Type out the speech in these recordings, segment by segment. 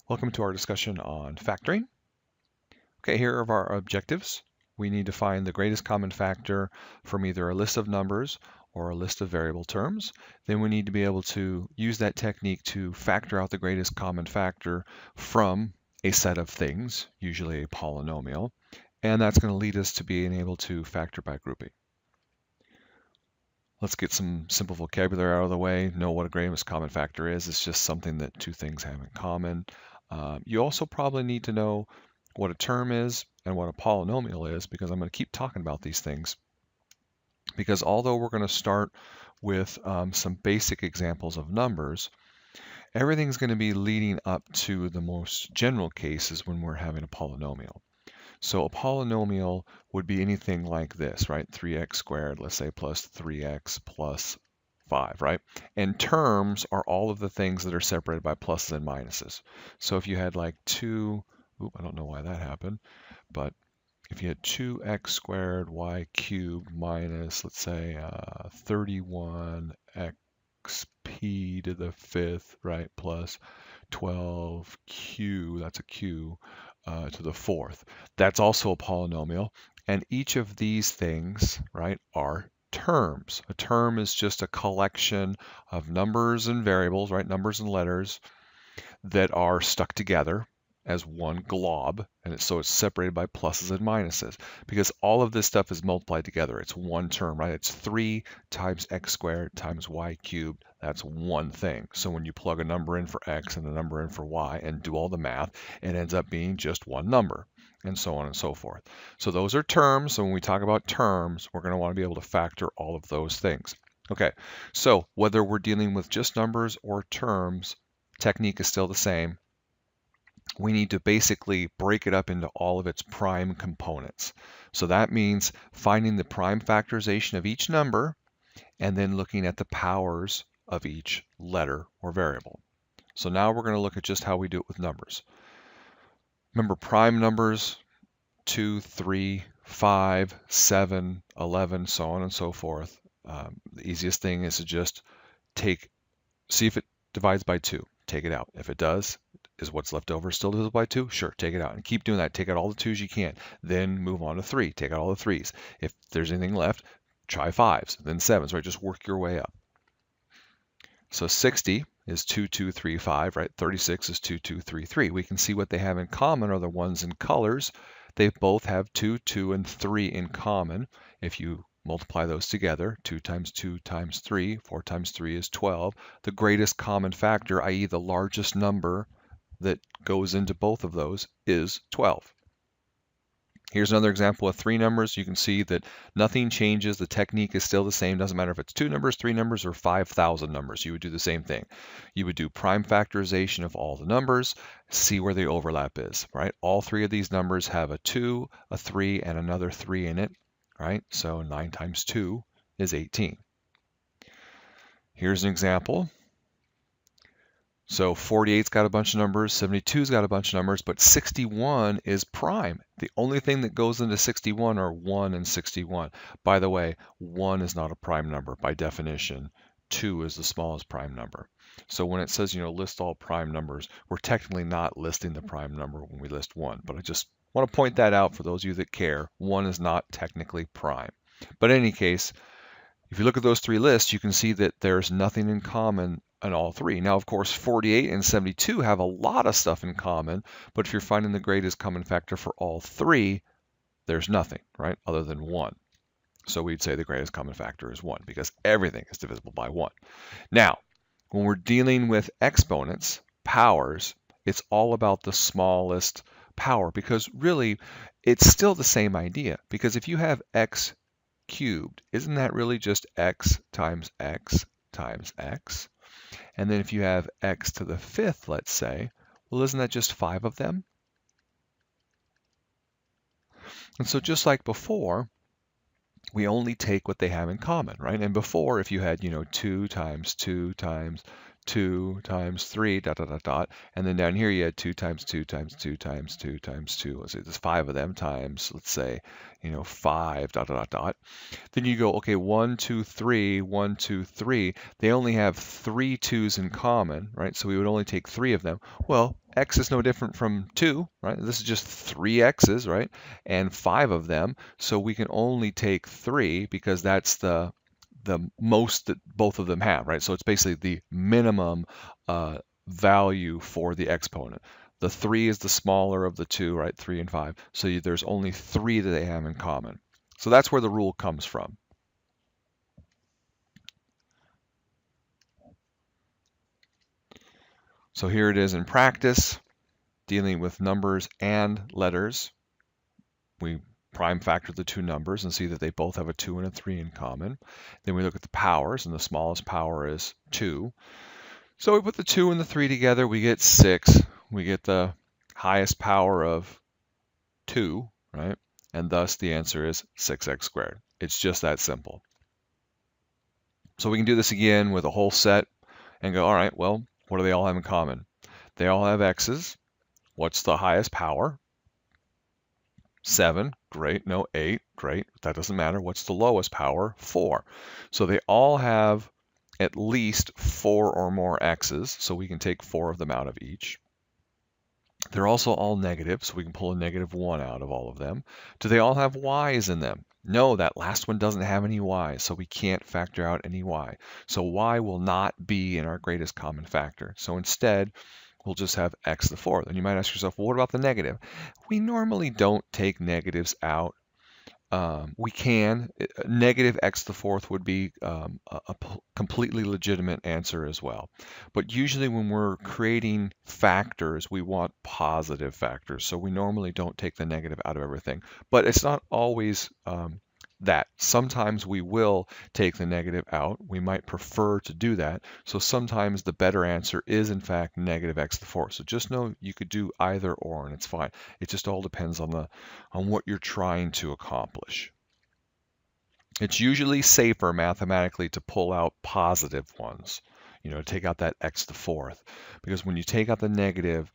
Welcome to our discussion on factoring. Okay, here are our objectives. We need to find the greatest common factor from either a list of numbers or a list of variable terms. Then we need to be able to use that technique to factor out the greatest common factor from a set of things, usually a polynomial, and that's going to lead us to being able to factor by grouping. Let's get some simple vocabulary out of the way. Know what a greatest common factor is. It's just something that two things have in common. You also probably need to know what a term is and what a polynomial is, because I'm going to keep talking about these things. Because although we're going to start with some basic examples of numbers, everything's going to be leading up to the most general cases when we're having a polynomial. So a polynomial would be anything like this, right? 3x squared, let's say, plus 3x plus 5, right? And terms are all of the things that are separated by pluses and minuses. So if you had like I don't know why that happened, but if you had 2x squared y cubed minus, let's say, 31xp to the fifth, right, plus 12q, that's a q, to the fourth. That's also a polynomial. And each of these things, right, are terms. A term is just a collection of numbers and variables, right, numbers and letters that are stuck together as one glob, and so it's separated by pluses and minuses, because all of this stuff is multiplied together. It's one term, right? It's 3 times x squared times y cubed. That's one thing. So when you plug a number in for x and a number in for y and do all the math, it ends up being just one number, and so on and so forth. So those are terms. So when we talk about terms, we're going to want to be able to factor all of those things. Okay, so whether we're dealing with just numbers or terms, technique is still the same. We need to basically break it up into all of its prime components. So that means finding the prime factorization of each number and then looking at the powers of each letter or variable. So now we're going to look at just how we do it with numbers. Remember, prime numbers, 2, 3, 5, 7, 11, so on and so forth. The easiest thing is to just see if it divides by 2. Take it out. If it does, is what's left over still divisible by 2? Sure, take it out. And keep doing that. Take out all the 2's you can. Then move on to 3. Take out all the 3's. If there's anything left, try 5's, then 7's, right? Just work your way up. So 60 is 2, 2, 3, 5, right? 36 is 2, 2, 3, 3. We can see what they have in common are the ones in colors. They both have 2, 2, and 3 in common. If you multiply those together, 2 times 2 times 3, 4 times 3 is 12. The greatest common factor, i.e. the largest number that goes into both of those, is 12. Here's another example of 3 numbers. You can see that nothing changes. The technique is still the same. Doesn't matter if it's 2 numbers, 3 numbers, or 5,000 numbers. You would do the same thing. You would do prime factorization of all the numbers, see where the overlap is, right? All 3 of these numbers have a 2, a 3, and another 3 in it, right? So 9 times 2 is 18. Here's an example. So 48's got a bunch of numbers, 72's got a bunch of numbers, but 61 is prime. The only thing that goes into 61 are 1 and 61. By the way, 1 is not a prime number by definition. 2 is the smallest prime number. So when it says, list all prime numbers, we're technically not listing the prime number when we list 1. But I just want to point that out for those of you that care. 1 is not technically prime. But in any case, if you look at those 3 lists, you can see that there's nothing in common in all 3. Now, of course, 48 and 72 have a lot of stuff in common, but if you're finding the greatest common factor for all 3, there's nothing, right, other than 1. So we'd say the greatest common factor is 1 because everything is divisible by 1. Now, when we're dealing with exponents, powers, it's all about the smallest power because really it's still the same idea, because if you have x cubed, isn't that really just x times x times x? And then if you have x to the fifth, let's say, well, isn't that just 5 of them? And so just like before, we only take what they have in common, right? And before, if you had, 2 times 2 times 2 times 3, dot, dot, dot, dot, and then down here you had 2 times 2 times 2 times 2 times 2, let's say there's 5 of them times, let's say, 5, dot, dot, dot, dot. Then you go, okay, 1, 2, 3, 1, 2, 3. They only have 3 2's in common, right? So we would only take 3 of them. Well, x is no different from 2, right? This is just 3 x's, right? And 5 of them. So we can only take 3 because that's the most that both of them have, right? So it's basically the minimum value for the exponent. The 3 is the smaller of the two, right? 3 and 5. So there's only 3 that they have in common. So that's where the rule comes from. So here it is in practice, dealing with numbers and letters. We prime factor the two numbers and see that they both have a 2 and a 3 in common. Then we look at the powers, and the smallest power is 2. So we put the 2 and the 3 together, we get 6. We get the highest power of 2, right? And thus the answer is 6x squared. It's just that simple. So we can do this again with a whole set and go, all right, well, what do they all have in common? They all have x's. What's the highest power? 7, great. No, 8, great. That doesn't matter. What's the lowest power? 4. So they all have at least 4 or more x's, so we can take 4 of them out of each. They're also all negative, so we can pull a -1 out of all of them. Do they all have y's in them? No, that last one doesn't have any y's, so we can't factor out any y. So y will not be in our greatest common factor. So instead, we'll just have x to the fourth. And you might ask yourself, well, what about the negative? We normally don't take negatives out. We can. Negative x to the fourth would be a completely legitimate answer as well. But usually when we're creating factors, we want positive factors. So we normally don't take the negative out of everything. But it's not always that. Sometimes we will take the negative out. We might prefer to do that. So sometimes the better answer is in fact negative x to the fourth. So just know you could do either or and it's fine. It just all depends on what you're trying to accomplish. It's usually safer mathematically to pull out positive ones, take out that x to the fourth, because when you take out the negative,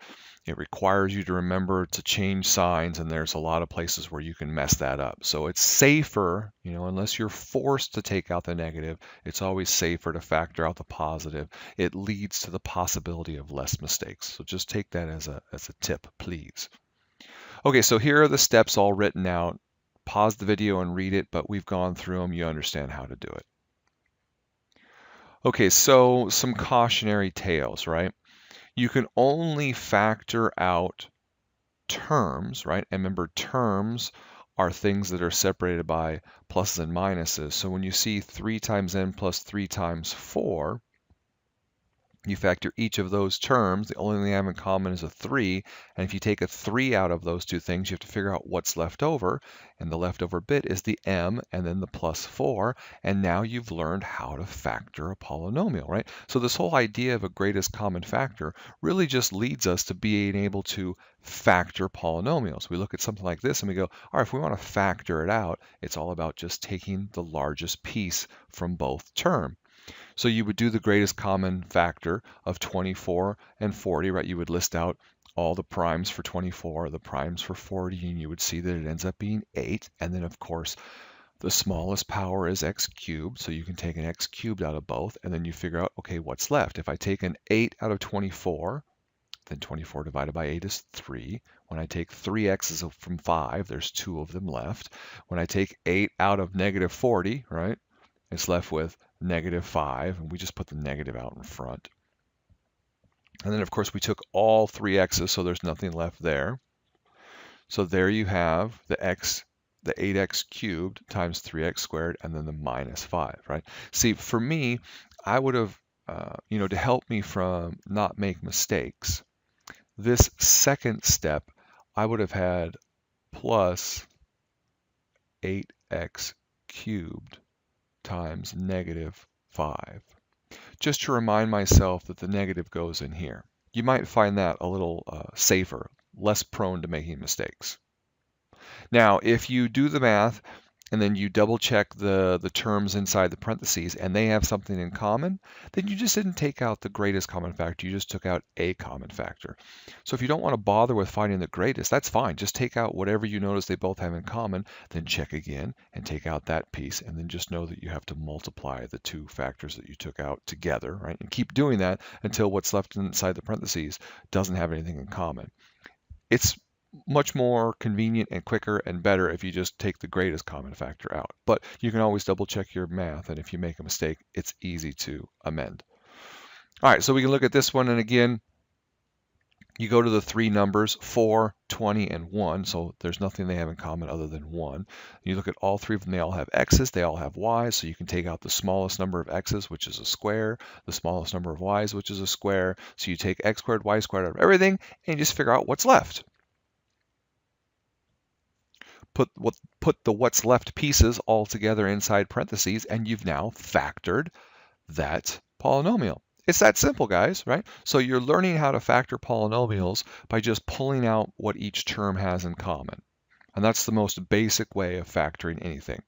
it requires you to remember to change signs, and there's a lot of places where you can mess that up. So it's safer, unless you're forced to take out the negative, it's always safer to factor out the positive. It leads to the possibility of less mistakes. So just take that as a tip, please. Okay, so here are the steps all written out. Pause the video and read it, but we've gone through them. You understand how to do it. Okay, so some cautionary tales, right? You can only factor out terms, right? And remember, terms are things that are separated by pluses and minuses. So when you see 3 times n plus 3 times 4, you factor each of those terms. The only thing they have in common is a 3. And if you take a 3 out of those two things, you have to figure out what's left over. And the leftover bit is the m and then the plus 4. And now you've learned how to factor a polynomial, right? So this whole idea of a greatest common factor really just leads us to being able to factor polynomials. We look at something like this and we go, all right, if we want to factor it out, it's all about just taking the largest piece from both terms. So you would do the greatest common factor of 24 and 40, right? You would list out all the primes for 24, the primes for 40, and you would see that it ends up being 8. And then, of course, the smallest power is x cubed, so you can take an x cubed out of both, and then you figure out, okay, what's left? If I take an 8 out of 24, then 24 divided by 8 is 3. When I take 3 x's from 5, there's 2 of them left. When I take 8 out of negative 40, right, it's left with -5, and we just put the negative out in front. And then, of course, we took all 3 x's, so there's nothing left there. So there you have the 8x cubed times 3x squared, and then the -5, right? See, for me, I would have, to help me from not make mistakes, this second step, I would have had plus 8x cubed times -5, just to remind myself that the negative goes in here. You might find that a little safer, less prone to making mistakes. Now, if you do the math and then you double check the terms inside the parentheses and they have something in common, then you just didn't take out the greatest common factor, you just took out a common factor. So if you don't want to bother with finding the greatest, that's fine. Just take out whatever you notice they both have in common, then check again and take out that piece, and then just know that you have to multiply the two factors that you took out together, right? And keep doing that until what's left inside the parentheses doesn't have anything in common. It's much more convenient and quicker and better if you just take the greatest common factor out. But you can always double check your math, and if you make a mistake, it's easy to amend. All right, so we can look at this one, and again, you go to the three numbers, 4, 20, and 1, so there's nothing they have in common other than 1. You look at all three of them, they all have x's, they all have y's, so you can take out the smallest number of x's, which is a square, the smallest number of y's, which is a square, so you take x squared, y squared out of everything, and you just figure out what's left. Put the what's left pieces all together inside parentheses, and you've now factored that polynomial. It's that simple, guys, right? So you're learning how to factor polynomials by just pulling out what each term has in common. And that's the most basic way of factoring anything.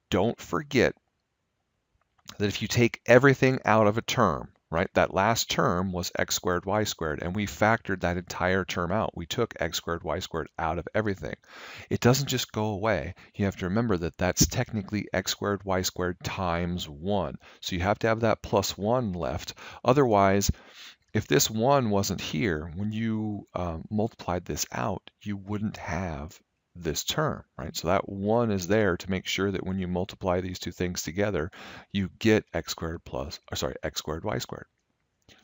Don't forget that if you take everything out of a term, right? That last term was x squared, y squared, and we factored that entire term out. We took x squared, y squared out of everything. It doesn't just go away. You have to remember that that's technically x squared, y squared times 1. So you have to have that plus 1 left. Otherwise, if this 1 wasn't here, when you multiplied this out, you wouldn't have this term, right? So that 1 is there to make sure that when you multiply these two things together, you get x squared x squared, y squared.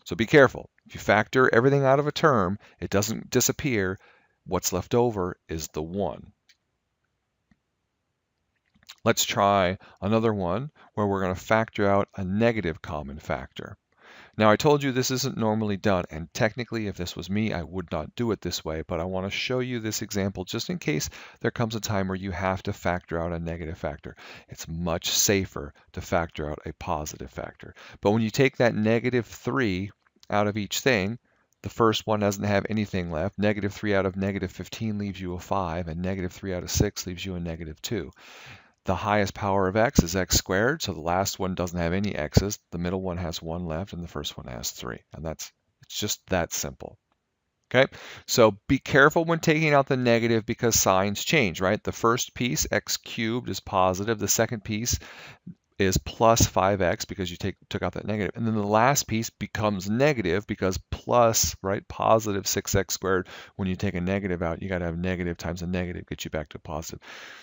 So be careful. If you factor everything out of a term, it doesn't disappear. What's left over is the 1. Let's try another one where we're going to factor out a negative common factor. Now, I told you this isn't normally done, and technically, if this was me, I would not do it this way, but I want to show you this example just in case there comes a time where you have to factor out a negative factor. It's much safer to factor out a positive factor. But when you take that negative 3 out of each thing, the first one doesn't have anything left. Negative 3 out of negative 15 leaves you a 5, and negative 3 out of 6 leaves you a negative 2. The highest power of x is x squared, so the last one doesn't have any x's. The middle one has 1 left, and the first one has 3. And it's just that simple. Okay, so be careful when taking out the negative because signs change, right? The first piece, x cubed, is positive. The second piece is plus 5x because you took out that negative. And then the last piece becomes negative because plus, right, positive 6x squared. When you take a negative out, you got to have negative times a negative, get you back to a positive.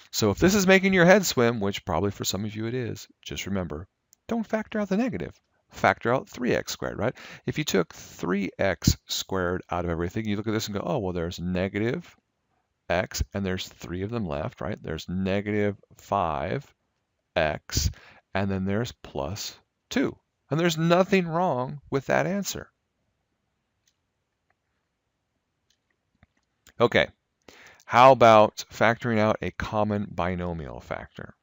So if this is making your head swim, which probably for some of you it is, just remember, don't factor out the negative. Factor out 3x squared, right? If you took 3x squared out of everything, you look at this and go, oh, well, there's negative x, and there's 3 of them left, right? There's negative 5x, and then there's plus 2. And there's nothing wrong with that answer. Okay, how about factoring out a common binomial factor?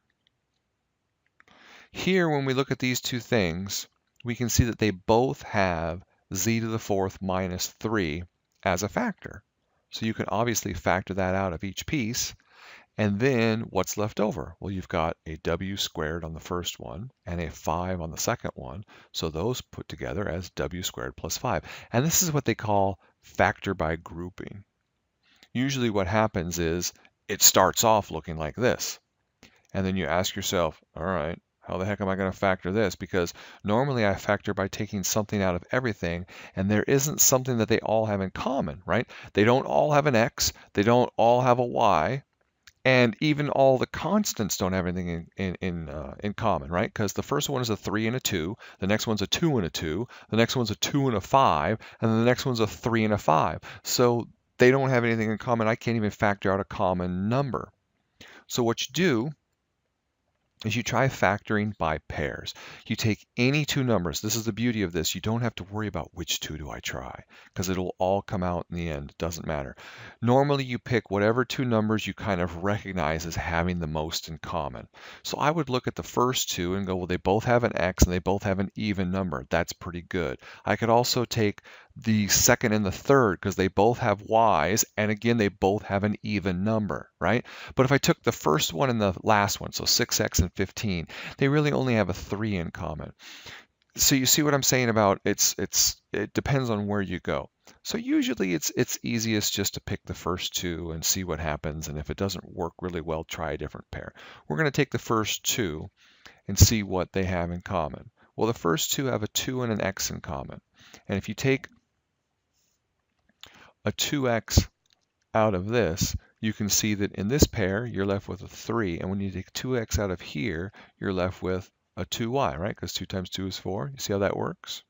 Here, when we look at these two things, we can see that they both have z to the 4th minus 3 as a factor. So you can obviously factor that out of each piece. And then what's left over? Well, you've got a w squared on the first one and a 5 on the second one. So those put together as w squared plus 5. And this is what they call factor by grouping. Usually what happens is it starts off looking like this. And then you ask yourself, all right, how the heck am I going to factor this? Because normally I factor by taking something out of everything, and there isn't something that they all have in common, right? They don't all have an x, they don't all have a y, and even all the constants don't have anything in common, right? Because the first one is a 3 and a 2, the next one's a 2 and a 2, the next one's a 2 and a 5, and then the next one's a 3 and a 5. So they don't have anything in common. I can't even factor out a common number. So what you do is you try factoring by pairs. You take any two numbers. This is the beauty of this. You don't have to worry about which two do I try because it'll all come out in the end. It doesn't matter. Normally you pick whatever two numbers you kind of recognize as having the most in common. So I would look at the first two and go, well, they both have an x and they both have an even number. That's pretty good. I could also take the second and the third because they both have y's, and again, they both have an even number, right? But if I took the first one and the last one, so 6x and 15, they really only have a 3 in common. So you see what I'm saying about it depends on where you go. So usually it's easiest just to pick the first two and see what happens, and if it doesn't work really well, try a different pair. We're going to take the first two and see what they have in common. Well, the first two have a 2 and an x in common. And if you take a 2x out of this, you can see that in this pair, you're left with a 3. And when you take 2x out of here, you're left with a 2y, right? Because 2 times 2 is 4. You see how that works?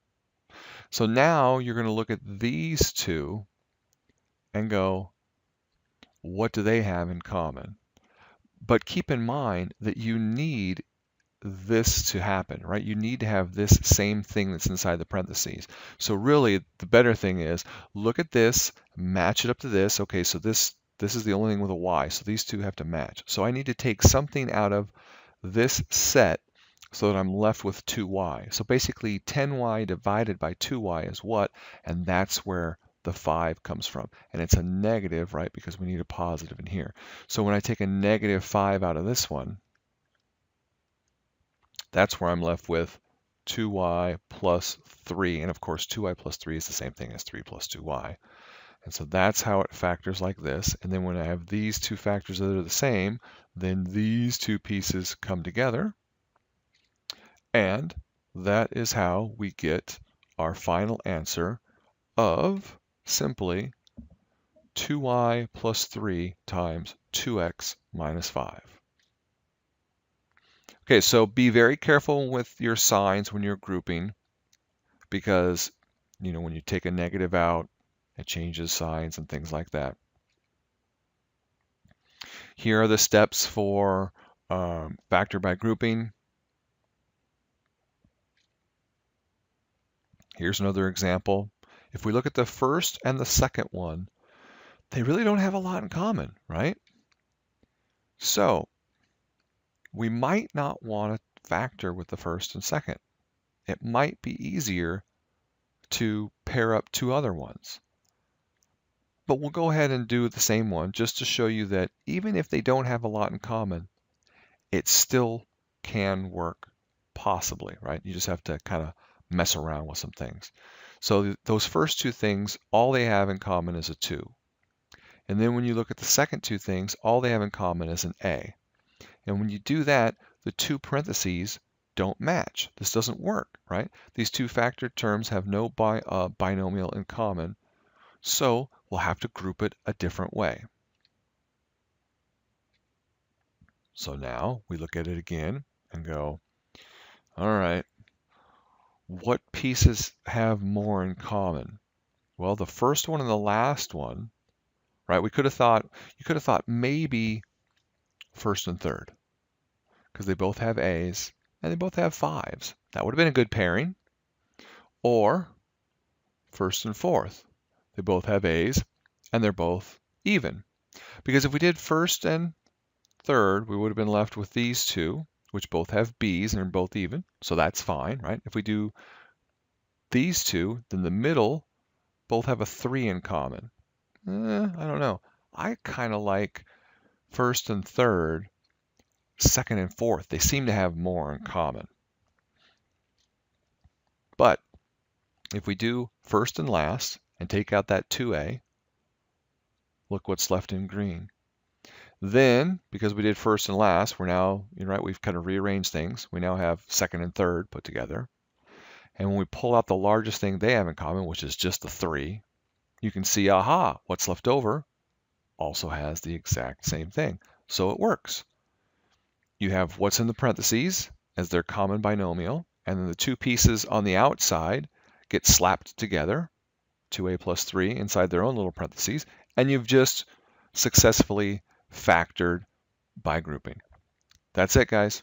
So now you're going to look at these two and go, what do they have in common? But keep in mind that you need this to happen, right? You need to have this same thing that's inside the parentheses. So really, the better thing is look at this, match it up to this. Okay, so this is the only thing with a y, so these two have to match. So I need to take something out of this set so that I'm left with 2y. So basically 10y divided by 2y is what? And that's where the 5 comes from. And it's a negative, right? Because we need a positive in here. So when I take a negative 5 out of this one, that's where I'm left with 2y plus 3. And of course, 2y plus 3 is the same thing as 3 plus 2y. And so that's how it factors like this. And then when I have these two factors that are the same, then these two pieces come together. And that is how we get our final answer of simply 2y plus 3 times 2x minus 5. Okay, so be very careful with your signs when you're grouping, because when you take a negative out, it changes signs and things like that. Here are the steps for factor by grouping. Here's another example. If we look at the first and the second one, they really don't have a lot in common, right? So we might not want to factor with the first and second. It might be easier to pair up two other ones. But we'll go ahead and do the same one just to show you that even if they don't have a lot in common, it still can work possibly, right? You just have to kind of mess around with some things. So those first two things, all they have in common is a 2. And then when you look at the second two things, all they have in common is an a. And when you do that, the two parentheses don't match. This doesn't work, right? These two factored terms have no binomial in common, so we'll have to group it a different way. So now we look at it again and go, all right, what pieces have more in common? Well, the first one and the last one, right? You could have thought maybe first and third, because they both have A's and they both have 5s. That would have been a good pairing. Or first and fourth. They both have A's and they're both even. Because if we did first and third, we would have been left with these two, which both have B's and are both even. So that's fine, right? If we do these two, then the middle both have a 3 in common. I don't know. I kind of like first and third, second and fourth. They seem to have more in common. But if we do first and last and take out that 2a, look what's left in green. Then, because we did first and last, we're now, right, we've kind of rearranged things. We now have second and third put together. And when we pull out the largest thing they have in common, which is just the 3, you can see, aha, what's left over also has the exact same thing. So it works. You have what's in the parentheses as their common binomial, and then the two pieces on the outside get slapped together, 2a plus 3 inside their own little parentheses, and you've just successfully factored by grouping. That's it, guys.